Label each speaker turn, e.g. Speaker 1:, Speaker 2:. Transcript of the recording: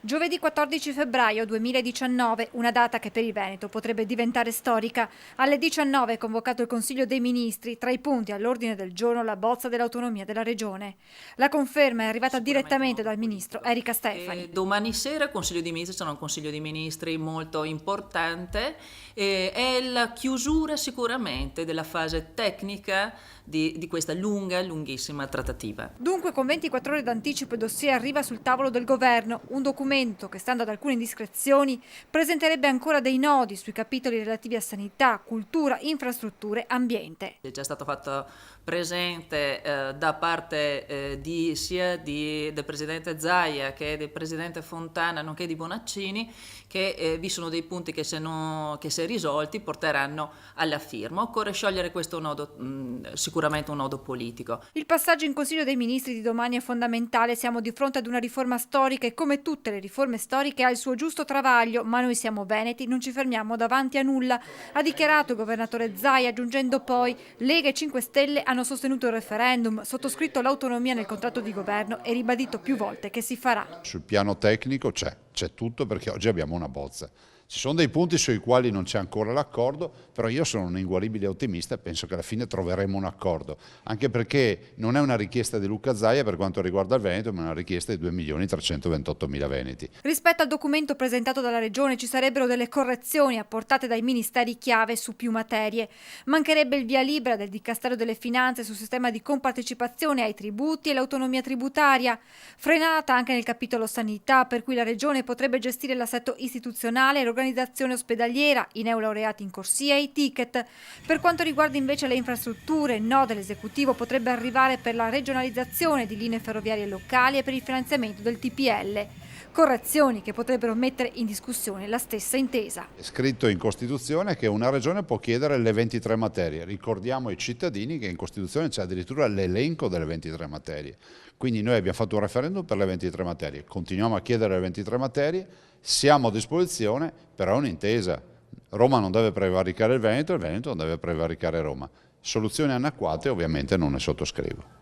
Speaker 1: Giovedì 14 febbraio 2019, una data che per il Veneto potrebbe diventare storica. Alle 19 è convocato il Consiglio dei Ministri, tra i punti all'ordine del giorno la bozza dell'autonomia della Regione. La conferma è arrivata direttamente dal ministro Erika Stefani.
Speaker 2: Domani sera il Consiglio dei Ministri sarà un Consiglio dei Ministri molto importante, è la chiusura sicuramente della fase tecnica di questa lunghissima trattativa.
Speaker 1: Dunque con 24 ore d'anticipo il dossier arriva sul tavolo del governo, un documento che, stando ad alcune indiscrezioni, presenterebbe ancora dei nodi sui capitoli relativi a sanità, cultura, infrastrutture, ambiente.
Speaker 2: È già stato fatto presente da parte sia del Presidente Zaia che del Presidente Fontana, nonché di Bonaccini, che vi sono dei punti che se risolti porteranno alla firma. Occorre sciogliere questo nodo, sicuramente un nodo politico.
Speaker 1: Il passaggio in Consiglio dei Ministri di domani è fondamentale, siamo di fronte ad una riforma storica e come tutte le riforme storiche ha il suo giusto travaglio, ma noi siamo veneti, non ci fermiamo davanti a nulla, ha dichiarato il governatore Zaia, aggiungendo poi: Lega e 5 Stelle hanno sostenuto il referendum, sottoscritto l'autonomia nel contratto di governo e ribadito più volte che si farà.
Speaker 3: Sul piano tecnico c'è tutto, perché oggi abbiamo una bozza. Ci sono dei punti sui quali non c'è ancora l'accordo, però io sono un inguaribile ottimista e penso che alla fine troveremo un accordo, anche perché non è una richiesta di Luca Zaia per quanto riguarda il Veneto, ma è una richiesta di 2.328.000 veneti.
Speaker 1: Rispetto al documento presentato dalla Regione ci sarebbero delle correzioni apportate dai ministeri chiave su più materie. Mancherebbe il via libera del Dicastero delle Finanze sul sistema di compartecipazione ai tributi e l'autonomia tributaria, frenata anche nel capitolo sanità, per cui la Regione potrebbe gestire l'assetto istituzionale e l'organizzazione ospedaliera, i neolaureati in corsia e i ticket. Per quanto riguarda invece le infrastrutture, il no dell'esecutivo potrebbe arrivare per la regionalizzazione di linee ferroviarie locali e per il finanziamento del TPL. Correzioni che potrebbero mettere in discussione la stessa intesa.
Speaker 3: È scritto in Costituzione che una regione può chiedere le 23 materie. Ricordiamo ai cittadini che in Costituzione c'è addirittura l'elenco delle 23 materie. Quindi noi abbiamo fatto un referendum per le 23 materie, continuiamo a chiedere le 23 materie, siamo a disposizione, però è un'intesa. Roma non deve prevaricare il Veneto non deve prevaricare Roma. Soluzioni anacquate ovviamente non ne sottoscrivo.